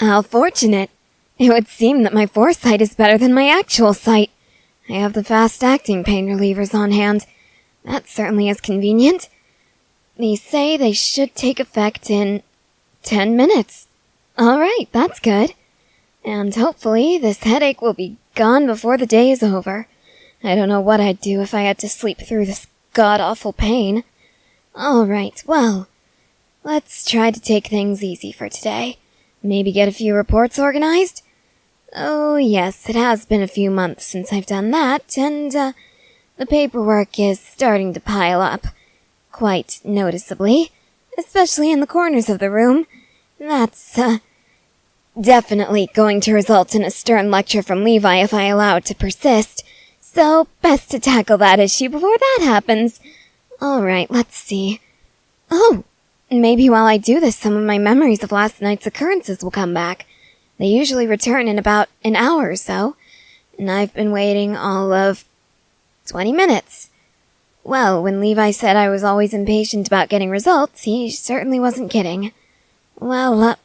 How fortunate. It would seem that my foresight is better than my actual sight. I have the fast-acting pain relievers on hand. That certainly is convenient. They say they should take effect in 10 minutes. Alright, that's good. And hopefully this headache will be gone before the day is over. I don't know what I'd do if I had to sleep through this god-awful pain. Alright, well, let's try to take things easy for today. Maybe get a few reports organized? Oh yes, it has been a few months since I've done that, and the paperwork is starting to pile up. Quite noticeably, especially in the corners of the room. That's, definitely going to result in a stern lecture from Levi if I allow it to persist. So, best to tackle that issue before that happens. Alright, let's see. Oh, maybe while I do this, some of my memories of last night's occurrences will come back. They usually return in about an hour or so, and I've been waiting all of 20 minutes. Well, when Levi said I was always impatient about getting results, he certainly wasn't kidding. Well,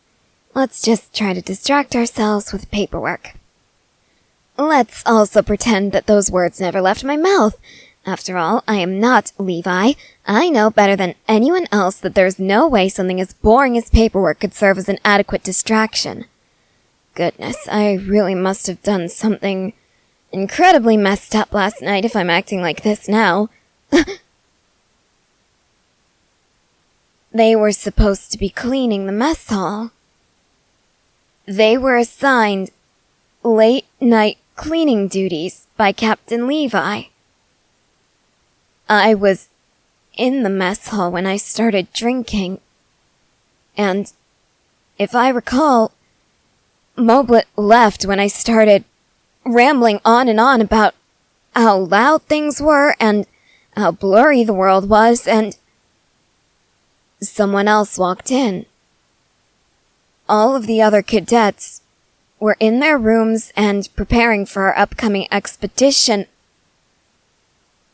let's just try to distract ourselves with paperwork. Let's also pretend that those words never left my mouth. After all, I am not Levi. I know better than anyone else that there's no way something as boring as paperwork could serve as an adequate distraction. Goodness, I really must have done something incredibly messed up last night if I'm acting like this now. They were supposed to be cleaning the mess hall. They were assigned late-night cleaning duties by Captain Levi. I was in the mess hall when I started drinking, and if I recall, Moblet left when I started rambling on and on about how loud things were and how blurry the world was, and someone else walked in. All of the other cadets were in their rooms and preparing for our upcoming expedition.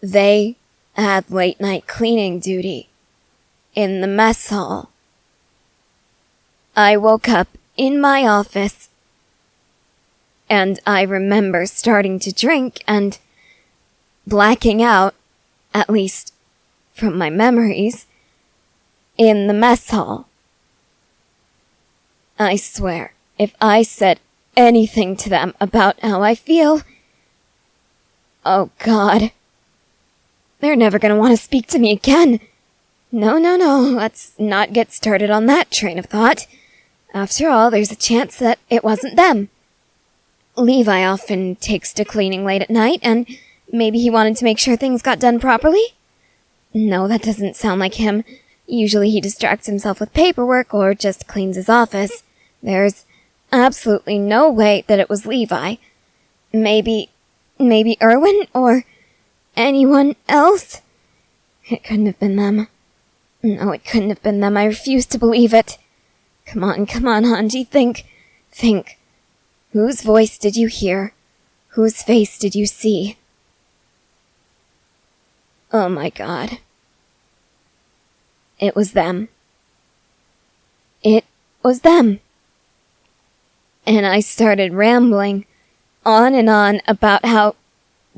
They had late-night cleaning duty in the mess hall. I woke up in my office, and I remember starting to drink and blacking out, at least from my memories, in the mess hall. I swear, if I said anything to them about how I feel, oh God, they're never gonna want to speak to me again. No, let's not get started on that train of thought. After all, there's a chance that it wasn't them. Levi often takes to cleaning late at night, and maybe he wanted to make sure things got done properly? No, that doesn't sound like him. Usually he distracts himself with paperwork or just cleans his office. There's absolutely no way that it was Levi. Maybe Erwin or anyone else? It couldn't have been them. No, it couldn't have been them. I refuse to believe it. Come on, Hanji, think. Whose voice did you hear? Whose face did you see? Oh my God. It was them. It was them. And I started rambling on and on about how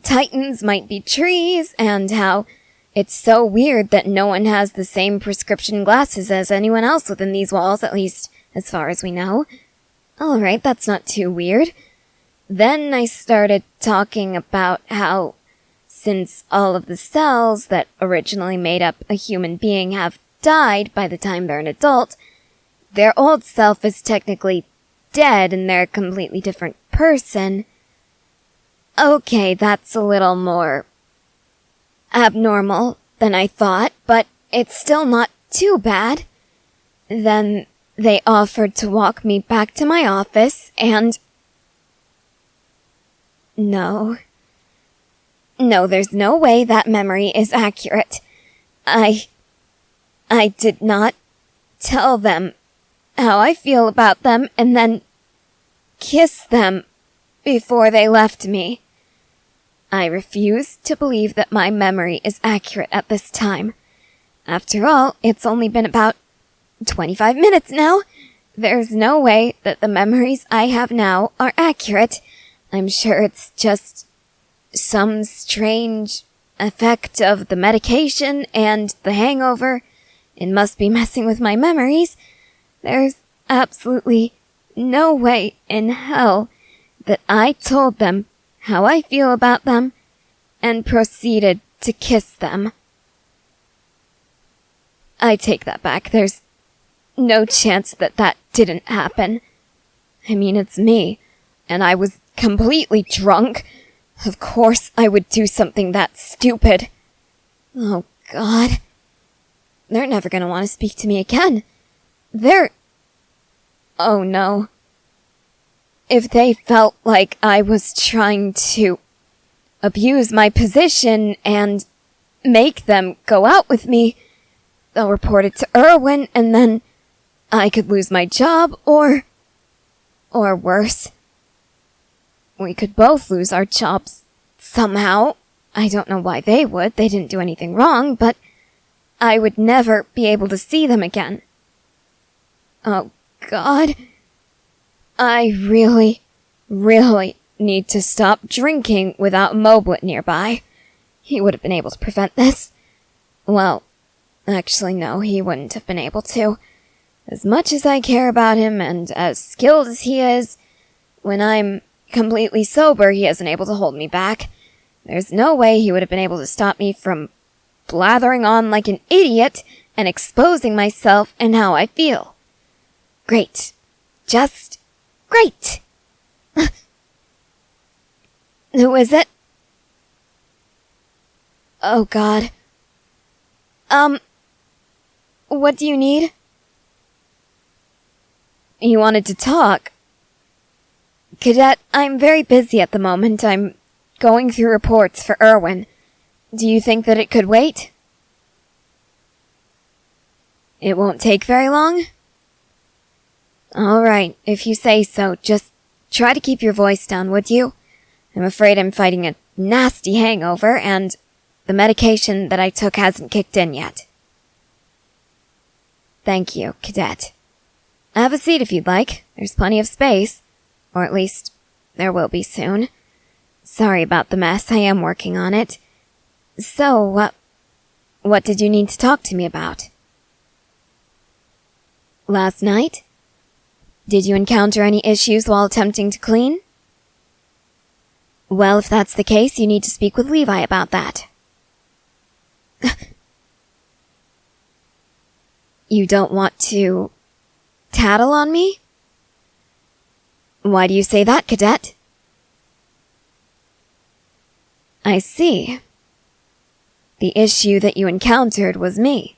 Titans might be trees and how it's so weird that no one has the same prescription glasses as anyone else within these walls, at least as far as we know. Alright, that's not too weird. Then I started talking about how, since all of the cells that originally made up a human being have died by the time they're an adult, their old self is technically dead and they're a completely different person. Okay, that's a little more abnormal than I thought, but it's still not too bad. Then they offered to walk me back to my office, and No, there's no way that memory is accurate. I did not tell them how I feel about them and then kiss them before they left me. I refuse to believe that my memory is accurate at this time. After all, it's only been about 25 minutes now. there's no way that the memories I have now are accurate. I'm sure it's just some strange effect of the medication and the hangover. It must be messing with my memories. There's absolutely no way in hell that I told them how I feel about them and proceeded to kiss them. I take that back. There's no chance that that didn't happen. I mean, it's me, and I was completely drunk. Of course I would do something that stupid. Oh, God. They're never gonna want to speak to me again. Oh, no. If they felt like I was trying to abuse my position and make them go out with me, they'll report it to Erwin, and then I could lose my job, or worse. We could both lose our jobs somehow. I don't know why they would. They didn't do anything wrong, but I would never be able to see them again. Oh, God. I really, really need to stop drinking without Moblet nearby. He would have been able to prevent this. Well, actually, no, he wouldn't have been able to. As much as I care about him and as skilled as he is, when I'm completely sober, he isn't able to hold me back. There's no way he would have been able to stop me from blathering on like an idiot and exposing myself and how I feel. Great. Just great. Who is it? Oh, God. What do you need? You wanted to talk. Cadet, I'm very busy at the moment. I'm going through reports for Erwin. Do you think that it could wait? It won't take very long? All right, if you say so. Just try to keep your voice down, would you? I'm afraid I'm fighting a nasty hangover, and the medication that I took hasn't kicked in yet. Thank you, Cadet. Have a seat if you'd like. There's plenty of space. Or at least, there will be soon. Sorry about the mess. I am working on it. So, what did you need to talk to me about? Last night? Did you encounter any issues while attempting to clean? Well, if that's the case, you need to speak with Levi about that. You don't want to tattle on me? Why do you say that, Cadet? I see. The issue that you encountered was me.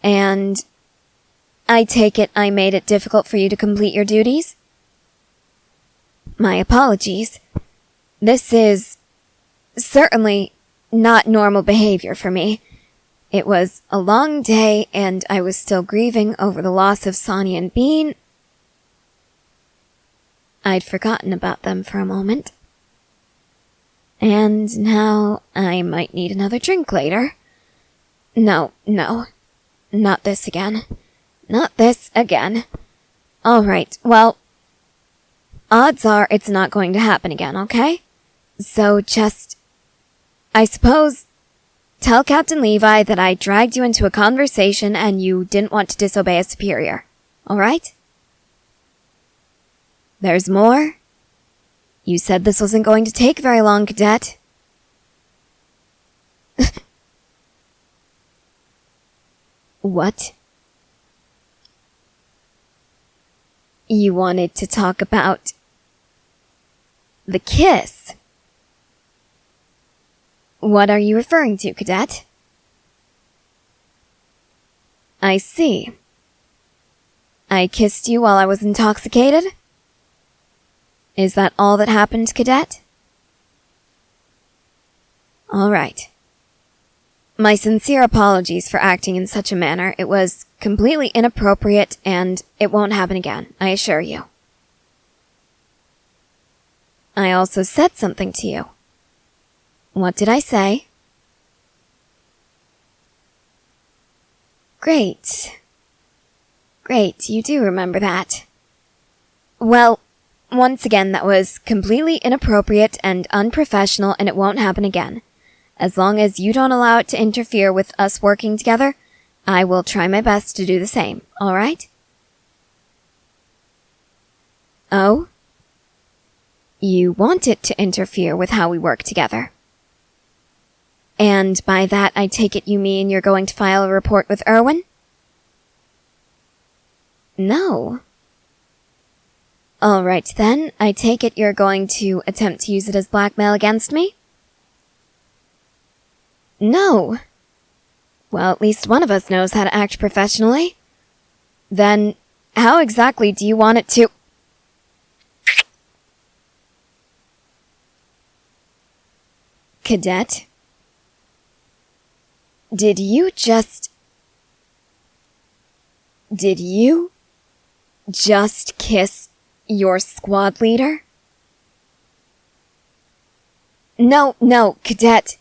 And I take it I made it difficult for you to complete your duties? My apologies. This is certainly not normal behavior for me. It was a long day, and I was still grieving over the loss of Sonny and Bean. I'd forgotten about them for a moment. And now I might need another drink later. No. Not this again. Not this again. Alright, well, odds are it's not going to happen again, okay? So just, I suppose, tell Captain Levi that I dragged you into a conversation and you didn't want to disobey a superior. Alright? There's more? You said this wasn't going to take very long, Cadet. What? You wanted to talk about the kiss. What are you referring to, Cadet? I see. I kissed you while I was intoxicated? Is that all that happened, Cadet? All right. My sincere apologies for acting in such a manner. It was completely inappropriate, and it won't happen again, I assure you. I also said something to you. What did I say? Great. Great, you do remember that. Well, once again, that was completely inappropriate and unprofessional, and it won't happen again. As long as you don't allow it to interfere with us working together, I will try my best to do the same, alright? Oh? You want it to interfere with how we work together. And by that, I take it you mean you're going to file a report with Erwin? No. Alright then, I take it you're going to attempt to use it as blackmail against me? No. Well, at least one of us knows how to act professionally. Then, how exactly do you want it to... Cadet? Did you just kiss your squad leader? No, Cadet.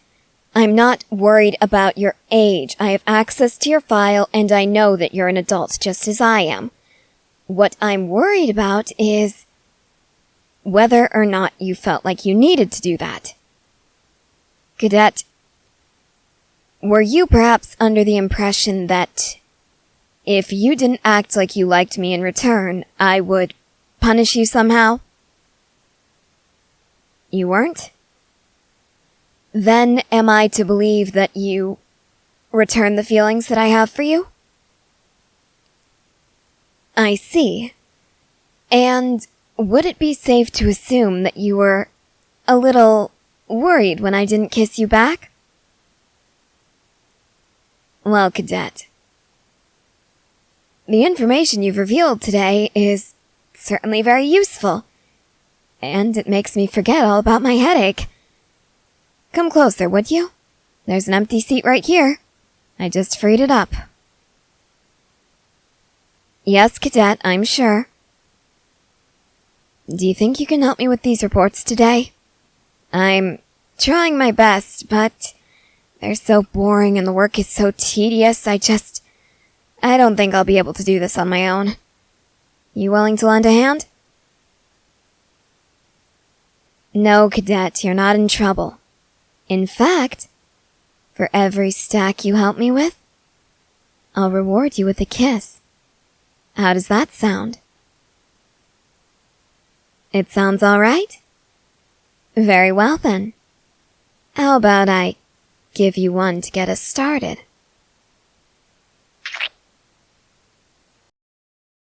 I'm not worried about your age. I have access to your file, and I know that you're an adult just as I am. What I'm worried about is whether or not you felt like you needed to do that. Cadet, were you perhaps under the impression that if you didn't act like you liked me in return, I would punish you somehow? You weren't? Then am I to believe that you return the feelings that I have for you? I see. And would it be safe to assume that you were a little worried when I didn't kiss you back? Well, Cadet, the information you've revealed today is certainly very useful, and it makes me forget all about my headache. Come closer, would you? There's an empty seat right here. I just freed it up. Yes, Cadet, I'm sure. Do you think you can help me with these reports today? I'm trying my best, but they're so boring and the work is so tedious, I don't think I'll be able to do this on my own. You willing to lend a hand? No, Cadet, you're not in trouble. In fact, for every stack you help me with, I'll reward you with a kiss. How does that sound? It sounds all right? Very well then. How about I give you one to get us started?